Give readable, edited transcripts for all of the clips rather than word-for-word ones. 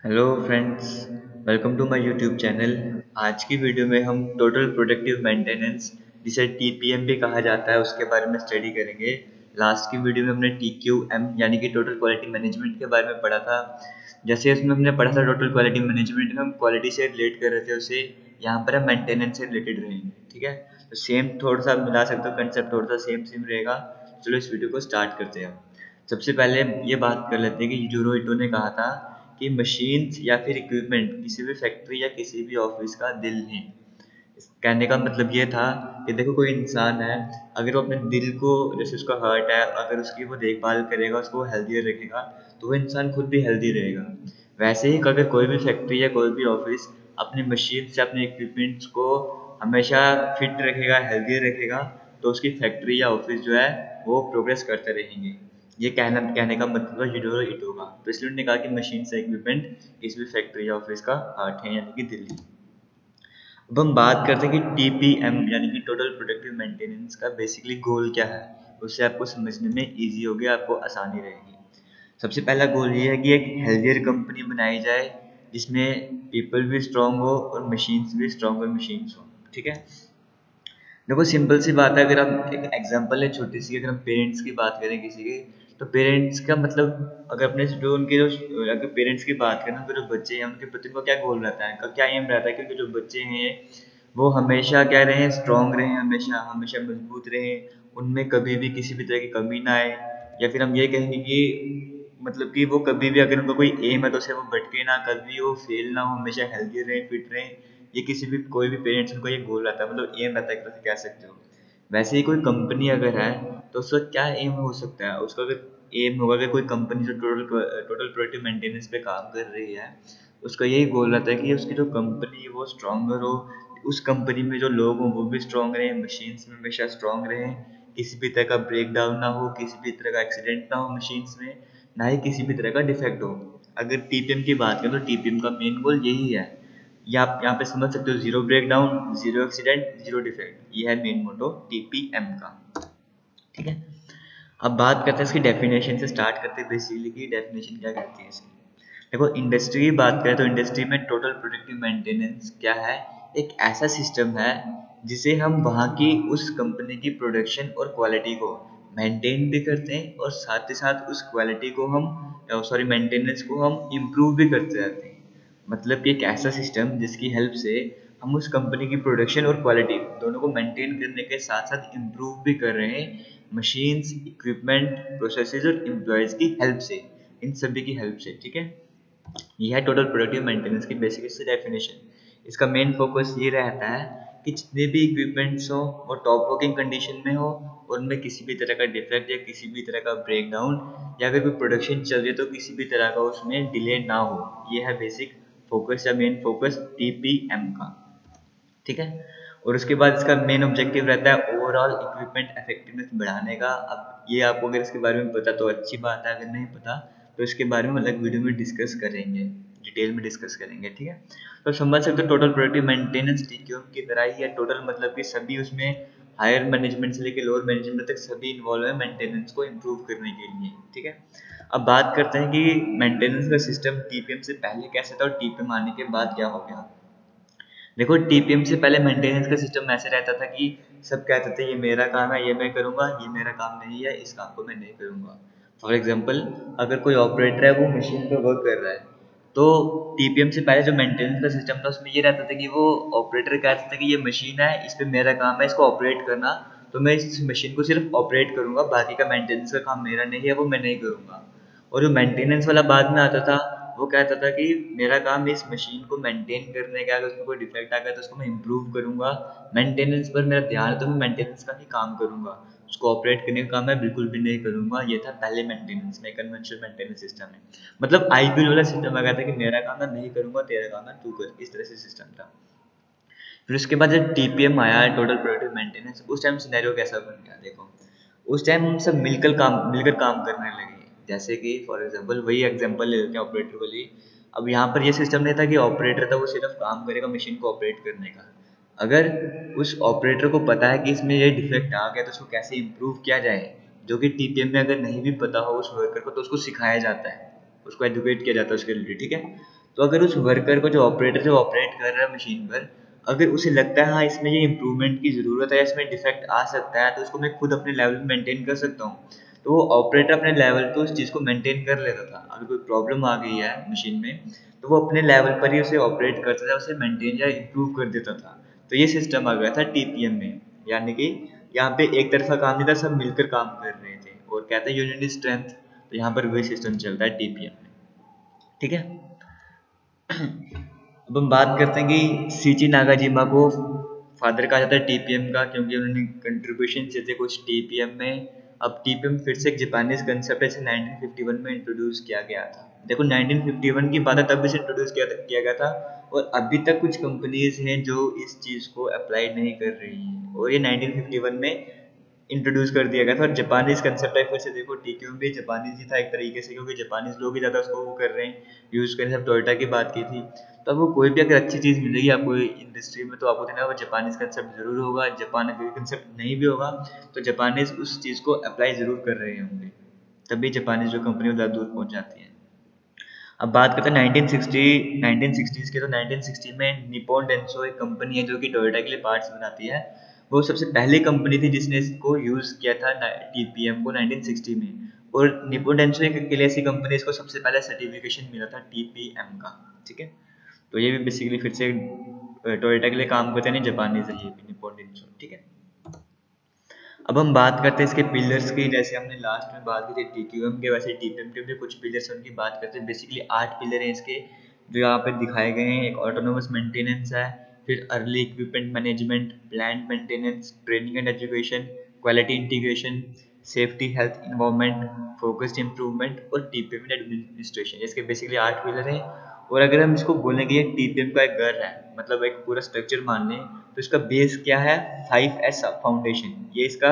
Hello friends, welcome to my YouTube channel. आज की video में हम टोटल प्रोडक्टिव मेंटेनेंस, जिसे टीपीएम भी कहा जाता है, उसके बारे में स्टडी करेंगे। लास्ट की वीडियो में हमने टीक्यूएम यानी कि टोटल क्वालिटी मैनेजमेंट के बारे में पढ़ा था। जैसे उसमें हमने पढ़ा था टोटल क्वालिटी मैनेजमेंट में हम क्वालिटी से रिलेट कर रहे थे उसे, यहाँ पर हम मेंटेनेंस से रिलेटेड रहेंगे। ठीक है, तो सेम थोड़ा सा मिला सकते हो, कंसेप्ट थोड़ा सा सेम सेम रहेगा। चलो इस वीडियो को स्टार्ट करते हैं। सबसे पहले ये बात कर लेते हैं कि यूरो इटो ने कहा था कि मशीन्स या फिर इक्विपमेंट किसी भी फैक्ट्री या किसी भी ऑफिस का दिल है। कहने का मतलब ये था कि देखो, कोई इंसान है, अगर वो अपने दिल को, जैसे उसका हार्ट है, अगर उसकी वो देखभाल करेगा, उसको हेल्दियर रखेगा, तो वो इंसान खुद भी हेल्दी रहेगा। वैसे ही अगर कोई भी फैक्ट्री या कोई भी ऑफिस अपनी मशीन से अपने इक्विपमेंट्स को हमेशा फिट रखेगा, हेल्दी रखेगा, तो उसकी फैक्ट्री या ऑफिस जो है वो प्रोग्रेस करते रहेंगे। ये कहने का मतलब है हिरोरो इटो का। तो इसलिए उन्होंने कहा कि मशीन से इक्विपमेंट किसी भी फैक्ट्री या ऑफिस का हार्ट है, यानी कि दिल है। अब हम बात करते हैं कि टीपीएम यानी कि टोटल प्रोडक्टिव मेंटेनेंस का बेसिकली गोल क्या है। उससे आपको समझने में इजी हो गया, आपको आसानी रहेगी। सबसे पहला गोल ये है कि एक हेल्थियर कंपनी बनाई जाए, जिसमें पीपल भी स्ट्रांग हो और मशीन्स भी स्ट्रांगर मशीन्स हो। ठीक है, देखो सिंपल सी बात है। अगर हम एक एग्जांपल है छोटी सी, अगर हम पेरेंट्स की बात करें किसी के, तो पेरेंट्स का मतलब, अगर अपने जो उनके जो, अगर पेरेंट्स की बात करें, उनके जो बच्चे हैं उनके प्रति उनका क्या गोल रहता है, उनका क्या एम रहता है, क्योंकि जो बच्चे हैं वो हमेशा क्या रहें, स्ट्रांग रहें, हमेशा हमेशा मजबूत रहें, उनमें कभी भी किसी भी तरह की कमी ना आए। या फिर हम ये कहेंगे कि मतलब कि वो कभी भी, अगर उनका कोई एम है तो उसे वो भटके ना, कभी वो फेल ना हो, हमेशा हेल्दी रहें, फिट रहें। ये किसी भी, कोई भी पेरेंट्स उनका ये गोल रहता है, मतलब एम रहता है, एक तरह से कह सकते हो। वैसे ही कोई कंपनी अगर है, तो उसका क्या एम हो सकता है, उसका अगर एम होगा कि कोई कंपनी जो टोटल टोटल प्रोडक्टिव मेंटेनेंस पे काम कर रही है, उसका यही गोल रहता है कि उसकी जो कंपनी है वो स्ट्रांगर हो, उस कंपनी में जो लोग हों वो भी स्ट्रांग रहें, मशीन्स में हमेशा स्ट्रांग रहें, किसी भी तरह का ब्रेक डाउन ना हो, किसी भी तरह का एक्सीडेंट ना हो मशीन्स में, ना ही किसी भी तरह का डिफेक्ट हो। अगर टीपीएम की बात करें तो टीपीएम का मेन गोल यही है। ये आप यहाँ पे समझ सकते हो, zero breakdown, zero accident, zero defect, ये है मेन मोटो टीपीएम का। ठीक है, अब बात करते हैं इसकी डेफिनेशन से, स्टार्ट करते हैं बेसिकली की डेफिनेशन क्या कहती है इसकी। देखो, इंडस्ट्री की बात करें तो इंडस्ट्री में टोटल प्रोडक्टिव मेंटेनेंस क्या है, एक ऐसा सिस्टम है जिसे हम वहाँ की उस कंपनी की प्रोडक्शन और क्वालिटी को मेंटेन भी करते हैं, और साथ ही साथ उस क्वालिटी को हम, सॉरी, मेंटेनेंस को हम इम्प्रूव भी करते रहते हैं। मतलब कि एक ऐसा सिस्टम जिसकी हेल्प से हम उस कंपनी की प्रोडक्शन और क्वालिटी दोनों को मेंटेन करने के साथ साथ इम्प्रूव भी कर रहे हैं, मशीन्स, इक्विपमेंट, प्रोसेसेस और एम्प्लॉयज़ की हेल्प से, इन सभी की हेल्प से। ठीक है, ये है टोटल प्रोडक्टिव मेंटेनेंस की बेसिक इससे डेफिनेशन। इसका मेन फोकस ये रहता है कि जितने भी इक्विपमेंट्स हो वो टॉप वर्किंग कंडीशन में हो, उनमें किसी भी तरह का डिफेक्ट या किसी भी तरह का ब्रेक डाउन, या अगर कोई प्रोडक्शन चल रही है तो किसी भी तरह का उसमें डिले ना हो। ये है बेसिक फोकस या मेन फोकस टीपीएम का। ठीक है, और उसके बाद इसका मेन ऑब्जेक्टिव रहता है ओवरऑल इक्विपमेंट इफेक्टिवनेस बढ़ाने का। अब ये आपको अगर इसके बारे में पता तो अच्छी बात है, अगर नहीं पता तो इसके बारे में अलग वीडियो में डिस्कस करेंगे, डिटेल में डिस्कस करेंगे। ठीक है, तो समझ सकते हो टोटल प्रोडक्टिव मेंटेनेंस टीक्यूएम की तरह ही है। टोटल मतलब कि सभी उसमें, हायर मैनेजमेंट से लेकर लोअर मैनेजमेंट तक सभी इन्वॉल्व है मेंटेनेंस को इम्प्रूव करने के लिए। ठीक है, अब बात करते हैं कि मेंटेनेंस का सिस्टम टीपीएम से पहले कैसे था और टीपीएम आने के बाद क्या हो गया। देखो, टीपीएम से पहले मेंटेनेंस का सिस्टम ऐसे रहता था कि सब कहते थे ये मेरा काम है, ये मैं करूँगा, ये मेरा काम नहीं है, इस काम को मैं नहीं करूँगा। फॉर एग्जांपल, अगर कोई ऑपरेटर है वो मशीन पे वर्क कर रहा है, तो टीपीएम से पहले जो मेंटेनेंस का सिस्टम था उसमें ये रहता था कि वो ऑपरेटर कहता था कि ये मशीन है, इस पे मेरा काम है इसको ऑपरेट करना, तो मैं इस मशीन को सिर्फ ऑपरेट करूँगा, बाकी का मेंटेनेंस का काम मेरा नहीं है, वो मैं नहीं करूँगा। और जो मेंटेनेंस वाला बाद में आता था, वो कहता था कि मेरा काम इस मशीन को मेंटेन करने का, अगर उसमें कोई डिफेक्ट आ गया तो उसको मैं इम्प्रूव करूंगा, मेंटेनेंस पर मेरा ध्यान है तो मैं मेंटेनेंस का ही काम करूंगा, उसको ऑपरेट करने का काम मैं बिल्कुल भी नहीं करूंगा। ये था पहले मेंटेनेंस में, कन्वेंशनल मेंटेनेंस सिस्टम है। मतलब आईपीएल वाला सिस्टम आ गया था कि मेरा काम मैं नहीं करूंगा, तेरा काम है तू कर, इस तरह से सिस्टम था। फिर उसके बाद जब टीपीएम आया, टोटल प्रोडक्टिव मेंटेनेंस, उस टाइम सिनेरियो कैसा बन गया देखो। उस टाइम हम सब मिलकर काम करने लगे। जैसे कि फॉर एग्जांपल, वही एग्जांपल ले लेते हैं ऑपरेटर वाली। अब यहाँ पर ये सिस्टम नहीं था कि ऑपरेटर था वो सिर्फ काम करेगा मशीन को ऑपरेट करने का। अगर उस ऑपरेटर को पता है कि इसमें ये डिफेक्ट आ गया तो उसको कैसे इम्प्रूव किया जाए, जो कि टीपीएम में अगर नहीं भी पता हो उस वर्कर को, तो उसको सिखाया जाता है, उसको एजुकेट किया जाता है उसके लिए। ठीक है, तो अगर उस वर्कर को, जो ऑपरेटर जो ऑपरेट कर रहा है मशीन पर, अगर उसे लगता है हाँ इसमें ये इम्प्रूवमेंट की ज़रूरत है, इसमें डिफेक्ट आ सकता है, तो उसको मैं खुद अपने लेवल पे मेंटेन कर सकता हूँ। तो वो ऑपरेटर अपने लेवल पे उस चीज़ को मेंटेन कर लेता था। अगर कोई प्रॉब्लम आ गई है मशीन में, तो वो अपने लेवल पर ही उसे ऑपरेट करता था, उसे मेंटेन या इम्प्रूव कर देता था। तो ये सिस्टम आ गया था टीपीएम में। यानी कि यहाँ पे एक तरफा काम नहीं था, सब मिलकर काम कर रहे थे, और कहते हैं यूनिटी स्ट्रेंथ। तो यहाँ पर वही सिस्टम चलता है टीपीएम में। ठीक है। अब हम बात करते हैं कि सीची नागाजिमा को फादर कहा जाता है टीपीएम का, क्योंकि उन्होंने कंट्रीब्यूशन दिए थे कुछ टीपीएम में। अब टीपीएम फिर से एक जापानीज कंसेप्ट है, इसे 1951 में इंट्रोड्यूस किया गया था। देखो 1951 की बात है, तब इसे इंट्रोड्यूस किया गया था, और अभी तक कुछ कंपनीज हैं जो इस चीज़ को अप्लाई नहीं कर रही हैं, और ये 1951 में इंट्रोड्यूस कर दिया गया था। और जापानीज कंसेप्ट है, फिर से देखो टीक्यू भी जापानीज ही था एक तरीके से, क्योंकि जापानीज लोग ही ज़्यादा उसको वो कर रहे हैं, यूज़ कर रहे हैं। टोयोटा की बात की थी, तो आपको कोई भी अगर अच्छी चीज़ मिलेगी आपको इंडस्ट्री में, तो आपको देना वो जापानीज कंसेप्ट ज़रूर होगा। जापान अगर कंसेप्ट नहीं भी होगा, तो जापानीज उस चीज़ को अप्लाई ज़रूर कर रहे होंगे, तभी जापानीज जो कंपनी ज़्यादा दूर पहुँच जाती है। अब बात करते हैं 1960s के। तो 1960 में निप्पॉन डेंसो एक कंपनी है जो कि टोयोटा के लिए पार्ट्स बनाती है। वो सबसे पहली कंपनी थी जिसने इसको यूज़ किया था टीपीएम को 1960 में। और निप्पॉन डेंसो एक अकेली ऐसी कंपनी, इसको सबसे पहले सर्टिफिकेशन मिला था टीपीएम का। ठीक है। तो ये भी बेसिकली फिर से टोयोटा के लिए काम करते हैं, नहीं जापानीज है ये भी, निप्पॉन डेंसो। ठीक है। अब हम बात करते हैं इसके पिलर्स की। जैसे हमने लास्ट में बात की थी टीक्यूएम के, वैसे टीपीएम के भी कुछ पिलर्स उनकी बात करते हैं। बेसिकली 8 पिलर हैं इसके, जो यहाँ पे दिखाए गए हैं। एक ऑटोनोमस मेंटेनेंस है, फिर early equipment management, plant maintenance, training and education, quality integration, safety, health, environment, focused improvement और टीपीएम एडमिनिस्ट्रेशन। इसके बेसिकली 8 पिलर हैं। और अगर हम इसको बोलेंगे ये टीपीएम का एक घर है, मतलब एक पूरा स्ट्रक्चर मान लें, तो इसका बेस क्या है? 5S foundation. ये इसका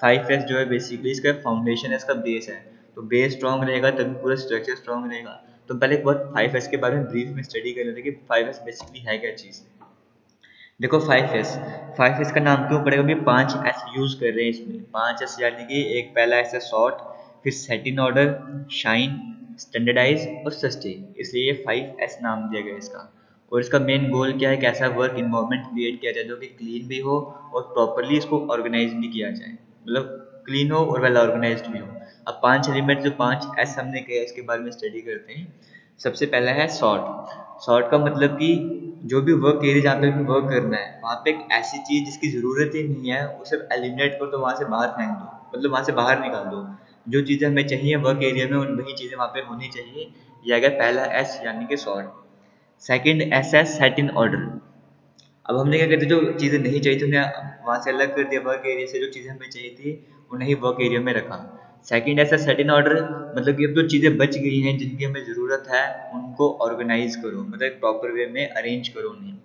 5S जो है बेसिकली इसका फाउंडेशन है, इसका बेस है। तो बेस स्ट्रॉन्ग रहेगा तभी पूरा स्ट्रक्चर स्ट्रॉन्ग रहेगा। तो पहले एक बार 5S के बारे में ब्रीफ में स्टडी कर लेते हैं कि 5S बेसिकली है क्या चीज़। देखो 5S का नाम क्यों पड़ेगा? क्योंकि 5S यूज कर रहे हैं इसमें। 5S यानी कि एक पहला ऐसा शॉर्ट, फिर set in order, shine, standardise और सस्टेन, इसलिए ये 5S नाम दिया गया इसका। और इसका मेन गोल क्या है? एक ऐसा वर्क इन्वायरमेंट क्रिएट किया जाए जो कि क्लीन भी हो और प्रॉपरली इसको ऑर्गेनाइज भी किया जाए, मतलब क्लीन हो और वेल ऑर्गेनाइज्ड भी हो। अब 5 एलिमेंट जो 5S हमने किया इसके बारे में स्टडी करते हैं। सबसे पहला है सॉर्ट। सॉर्ट का मतलब कि जो भी वर्क एरिया जहाँ पे भी वर्क करना है, वहाँ पे एक ऐसी चीज़ जिसकी ज़रूरत ही नहीं है उसे एलिमिनेट कर दो, वहाँ से बाहर फेंक दो, मतलब वहाँ से बाहर निकाल दो। जो चीज़ें हमें चाहिए वर्क एरिया में, उन वही चीज़ें वहाँ पे होनी चाहिए। यह आ गया पहला एस यानी कि सॉर्ट। सेकंड एस है सेट इन ऑर्डर। अब हमने क्या करते, जो चीज़ें नहीं चाहिए थी उन्हें वहाँ से अलग कर दिया, वर्क एरिया से जो चीज़ें हमें चाहिए थी उन्हें ही वर्क एरिया में रखा। सेकंड ऐसा सेट इन ऑर्डर, मतलब कि अब जो चीज़ें बच गई हैं जिनकी हमें ज़रूरत है उनको ऑर्गेनाइज करो, मतलब एक प्रॉपर वे में अरेंज करो उन्हें।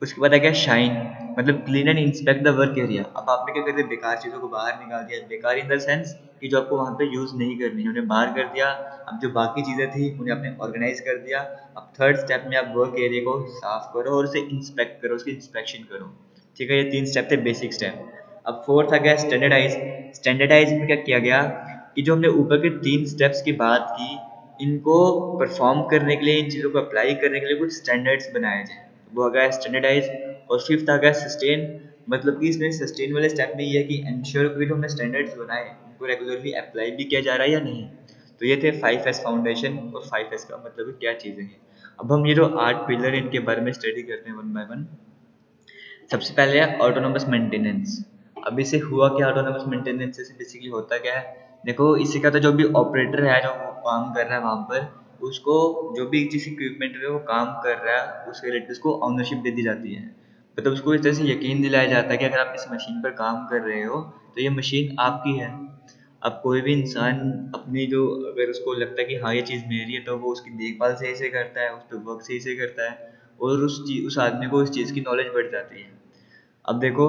उसके बाद आ गया शाइन, मतलब clean and inspect the work area. अब आपने क्या कर दिया, बेकार चीज़ों को बाहर निकाल दिया। बेकार इन द सेंस कि जो आपको वहाँ पे यूज़ नहीं करनी, उन्हें बाहर कर दिया। अब जो बाकी चीज़ें थी उन्हें आपने ऑर्गेनाइज कर दिया। अब थर्ड स्टेप में आप वर्क एरिया को साफ करो और उसे इंस्पेक्ट करो, उसकी इंस्पेक्शन करो। ठीक है, ये 3 स्टेप थे, बेसिक स्टेप। अब फोर्थ आ गया स्टैंडर्डाइज। स्टैंडर्डाइज में क्या किया गया कि जो हमने ऊपर के 3 स्टेप्स की बात की, इनको परफॉर्म करने के लिए, इन चीज़ों को अप्लाई करने के लिए कुछ स्टैंडर्ड्स बनाए जाए, वो आ गया स्टैंडर्डाइज। और फिफ्थ आ गया सस्टेन, मतलब कि इसमें सस्टेन वाले स्टेप में ये है कि इंश्योर कि जो हमने स्टैंडर्ड्स बनाए उनको रेगुलरली अप्लाई भी किया जा रहा है या नहीं। तो ये थे 5S फाउंडेशन और 5S का मतलब क्या चीज़ें हैं। अब हम ये जो 8 पिलर इनके बारे में स्टडी करते हैं वन बाय वन। सबसे पहले है ऑटोनोमस मेंटेनेंस। अब इसे हुआ क्या, ऑटोनोमस मेंटेनेंस से बेसिकली होता क्या है? देखो इससे क्या होता है, जो भी ऑपरेटर है जो काम कर रहा है वहाँ पर, उसको जो भी जिस इक्विपमेंट में वो काम कर रहा है उसके रिलेटेड उसको ऑनरशिप दे दी जाती है। मतलब उसको इस तरह से यकीन दिलाया जाता है कि अगर आप इस मशीन पर काम कर रहे हो तो ये मशीन आपकी है। अब कोई भी इंसान अपनी जो, अगर उसको लगता है कि हाँ ये चीज़ मेरी है, तो वो उसकी देखभाल सही से करता है, उस पर वर्क सही से करता है, और उस आदमी को उस चीज़ की नॉलेज बढ़ जाती है। अब देखो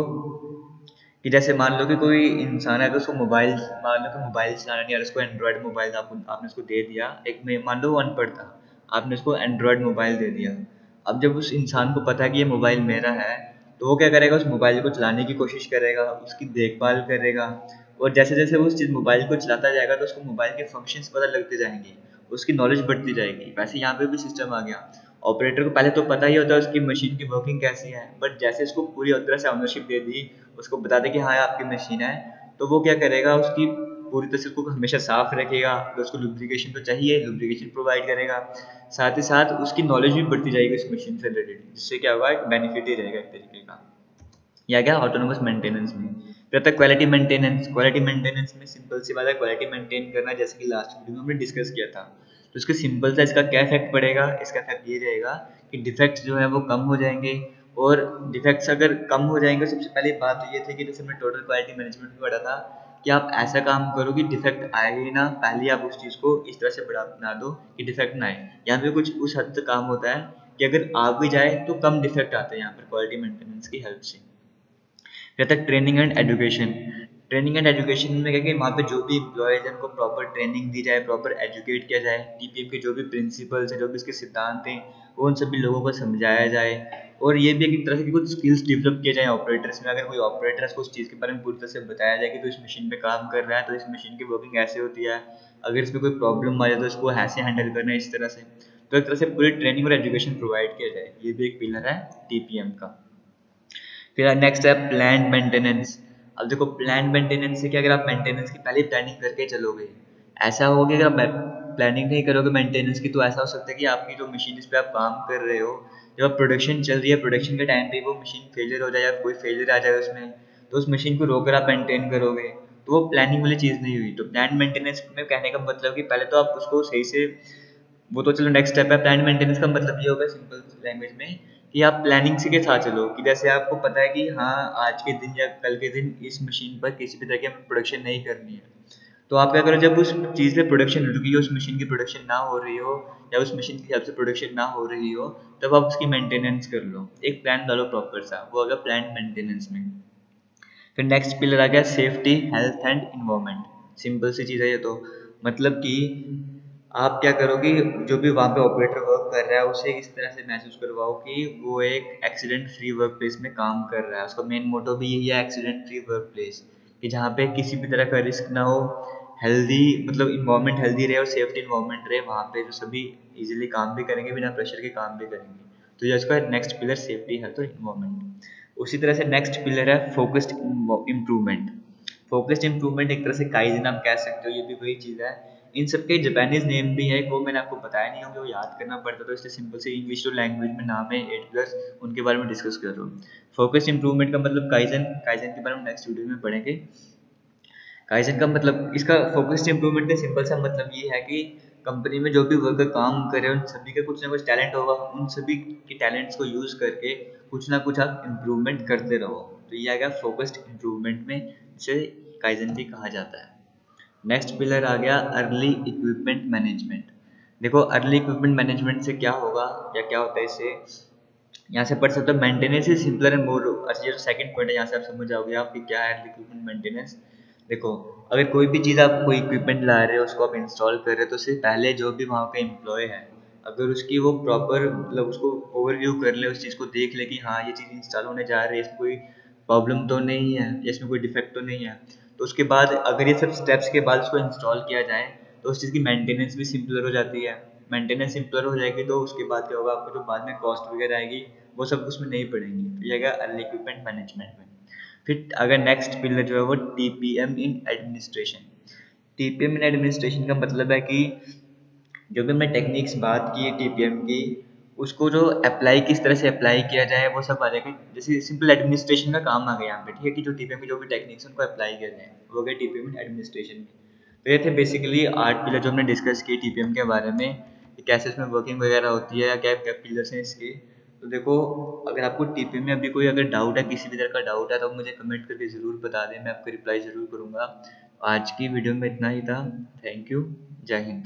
कि जैसे मान लो कि कोई इंसान है, तो उसको मोबाइल, मान लो कि मोबाइल चलाना नहीं आ रहा, उसको एंड्रॉयड मोबाइल आपने उसको दे दिया। एक में मान लो वो अनपढ़ था, आपने उसको एंड्रॉयड मोबाइल दे दिया। अब जब उस इंसान को पता है कि ये मोबाइल मेरा है, तो वो क्या करेगा, उस मोबाइल को चलाने की कोशिश करेगा, उसकी देखभाल करेगा। और जैसे जैसे वो उस चीज़ मोबाइल को चलाता जाएगा तो उसको मोबाइल के फंक्शंस पता लगते जाएंगे, उसकी नॉलेज बढ़ती जाएगी। वैसे यहाँ पे भी सिस्टम आ गया। ऑपरेटर को पहले तो पता ही होता है उसकी मशीन की वर्किंग कैसी है, बट जैसे उसको पूरी तरह से ऑनरशिप दे दी, उसको बता दें कि हाँ आपकी मशीन है, तो वो क्या करेगा, उसकी पूरी तरह से उसको हमेशा साफ रखेगा। तो उसको लुब्रिकेशन तो चाहिए, लुब्रिकेशन प्रोवाइड करेगा। साथ ही साथ उसकी नॉलेज भी बढ़ती जाएगी उस मशीन से रिलेटेड, जिससे क्या होगा, एक बेनिफिट ही रहेगा एक तरीके का। या क्या ऑटोनोमस मेंटेनेंस में फिर आता है क्वालिटी मेंटेनेंस। क्वालिटी मेंटेनेंस में सिंपल सी बात है, क्वालिटी मेंटेन करना, जैसे कि लास्ट वीडियो में हमने डिस्कस किया था। तो इसके सिंपल सा इसका क्या इफेक्ट पड़ेगा, इसका इफेक्ट ये रहेगा कि डिफेक्ट्स जो है वो कम हो जाएंगे। और डिफेक्ट्स अगर कम हो जाएंगे, सबसे पहली बात तो ये थी कि जैसे हमने टोटल क्वालिटी मैनेजमेंट में पढ़ा था कि आप ऐसा काम करो कि डिफेक्ट आए ही ना, पहले आप उस चीज़ को इस तरह से बना दो कि डिफेक्ट ना आए। यहाँ पे कुछ उस हद तक काम होता है कि अगर आ भी जाए तो कम डिफेक्ट आते हैं यहाँ पर क्वालिटी मेंटेनेंस की हेल्प से। रहता है training and education. Training and education में क्या कि वहाँ पे जो भी एम्प्लॉयज़ हैं उनको प्रॉपर ट्रेनिंग दी जाए, प्रॉपर एजुकेट किया जाए, टीपीएम के जो भी प्रिंसिपल्स हैं, जो भी इसके सिद्धांत हैं, वो उन सभी लोगों को समझाया जाए। और ये भी एक तरह से कि कुछ स्किल्स डेवलप किए जाए ऑपरेटर्स में। अगर कोई ऑपरेटर है उसको उस चीज़ के बारे में पूरी तरह से बताया जाए कि तो इस मशीन पे काम कर रहा है तो इस मशीन की वर्किंग ऐसे होती है, अगर इसमें कोई प्रॉब्लम आ जाए तो इसको ऐसे हैंडल करना है, इस तरह से। तो एक तरह से पूरी ट्रेनिंग और एजुकेशन प्रोवाइड किया जाए, ये भी एक पिलर है टीपीएम का। फिर नेक्स्ट है प्लान मेंटेनेंस। अब देखो प्लान मेंटेनेंस से क्या, अगर आप मेंटेनेंस की पहले प्लानिंग करके चलोगे, ऐसा होगा कि अगर आप प्लानिंग नहीं करोगे मेंटेनेंस की, तो ऐसा हो सकता है कि आपकी जो मशीन इस पे आप काम कर रहे हो, जब आप प्रोडक्शन चल रही है, प्रोडक्शन के टाइम पे वो मशीन फेलियर हो जाए या कोई फेलियर आ जाए उसमें, तो उस मशीन को रोकर आप मेंटेन करोगे, तो वो प्लानिंग वाली चीज़ नहीं हुई। तो प्लान मेंटेनेंस में कहने का मतलब कि पहले तो आप उसको सही से, वो तो चलो नेक्स्ट स्टेप है। प्लान मेंटेनेंस का मतलब ये होगा सिंपल लैंग्वेज में कि आप प्लानिंग से के साथ चलो, कि जैसे आपको पता है कि हाँ आज के दिन या कल के दिन इस मशीन पर किसी भी तरह की हमें प्रोडक्शन नहीं करनी है, तो आप क्या करो, जब उस चीज़ पे प्रोडक्शन रुकी हो, उस मशीन की प्रोडक्शन ना हो रही हो या उस मशीन की हिसाब से प्रोडक्शन ना हो रही हो, तब आप उसकी मेंटेनेंस कर लो, एक प्लान डालो प्रॉपर सा, वो होगा प्लान मेंटेनेंस में। फिर नेक्स्ट पिलर आ गया safety, health and environment. Simple सी चीज़ है ये तो, मतलब कि आप क्या करोगे, जो भी वहाँ पे ऑपरेटर वर्क कर रहा है उसे इस तरह से महसूस करवाओ कि वो एक एक्सीडेंट फ्री वर्क प्लेस में काम कर रहा है। उसका मेन मोटो भी यही है, एक्सीडेंट फ्री वर्क प्लेस, कि जहाँ पे किसी भी तरह का रिस्क ना हो, हेल्दी मतलब इन्वायरमेंट हेल्दी रहे और सेफ्टी इन्वायरमेंट रहे, वहाँ पे जो सभी इजीली काम भी करेंगे, बिना प्रेशर के काम भी करेंगे। तो ये उसका नेक्स्ट पिलर सेफ्टी, हेल्थ और इन्वायरमेंट। उसी तरह से नेक्स्ट पिलर है फोकस्ड इम्प्रूवमेंट। फोकस्ड इम्प्रूवमेंट एक तरह से काइजन आप कह सकते हो, ये भी वही चीज़ है। इन सबके जापानीज नेम भी है, वो मैंने आपको बताया नहीं होंगे, वो याद करना पड़ता, तो इसलिए सिंपल से इंग्लिश जो लैंग्वेज में नाम है 8 प्लस, उनके बारे में डिस्कस कर रहा हूँ। फोकस्ड इम्प्रूवमेंट का मतलब काइजन, काइजन के बारे में नेक्स्ट वीडियो में पढ़ेंगे। काइजन का मतलब, इसका फोकस्ड इम्प्रूवमेंट का सिंपल सा मतलब ये है कि कंपनी में जो भी वर्कर काम करे उन सभी का कुछ ना कुछ टैलेंट होगा, उन सभी के टैलेंट्स को यूज़ करके कुछ ना कुछ आप इम्प्रूवमेंट करते रहो। तो ये आ गया फोकस्ड इम्प्रूवमेंट में, जिसे काइजन भी कहा जाता है। नेक्स्ट पिलर आ गया अर्ली इक्विपमेंट मैनेजमेंट। देखो अर्ली इक्विपमेंट मैनेजमेंट से क्या होगा या क्या होता है इससे, यहाँ से पढ़ सकते हो maintenance is simpler and more. अच्छा ये जो सेकंड पॉइंट है, यहाँ से आप समझ जाओगे आप कि क्या है अर्ली इक्विपमेंट मेंटेनेंस। देखो अगर कोई भी चीज़ आप कोई इक्विपमेंट ला रहे हो, उसको आप इंस्टॉल कर रहे हो, तो उससे पहले जो भी वहाँ का एम्प्लॉय है, अगर उसकी वो प्रॉपर मतलब उसको ओवरव्यू कर ले, उस चीज़ को देख ले कि हाँ ये चीज़ इंस्टॉल होने जा रही है, इसमें कोई प्रॉब्लम तो नहीं है या इसमें कोई डिफेक्ट तो नहीं है, तो उसके बाद अगर ये सब स्टेप्स के बाद उसको इंस्टॉल किया जाए, तो उस चीज़ की मेंटेनेंस भी सिंपलर हो जाती है। मेंटेनेंस सिंपलर हो जाएगी तो उसके बाद क्या होगा, आपको जो बाद में कॉस्ट वगैरह आएगी वो सब उसमें नहीं पड़ेंगी। तो ये गया अर्ली इक्विपमेंट मैनेजमेंट में। फिर अगर नेक्स्ट पिलर जो है वो TPM in administration. TPM in administration का मतलब है कि जो भी हमने टेक्निक्स बात की टीपीएम की, उसको जो अप्लाई किस तरह से अप्लाई किया जाए वो सब आ जाएगा। जैसे सिंपल एडमिनिस्ट्रेशन का काम आ गया यहाँ पे, ठीक है, कि जो टीपीएम की जो भी टेक्निक्स उनको अप्लाई किया जाए, वो हो गया टीपीएम इन एडमिनिस्ट्रेशन में। तो ये थे बेसिकली 8 पिलर जो हमने डिस्कस किए टीपीएम के बारे में, कि कैसे इसमें वर्किंग वगैरह होती है या क्या क्या पिलर्स हैं इसके। तो देखो अगर आपको टीपीएम में अभी कोई अगर डाउट है, किसी भी तरह का डाउट है, तो मुझे कमेंट करके ज़रूर बता दें, मैं आपको रिप्लाई ज़रूर करूँगा। आज की वीडियो में इतना ही था। Thank you. जय हिंद।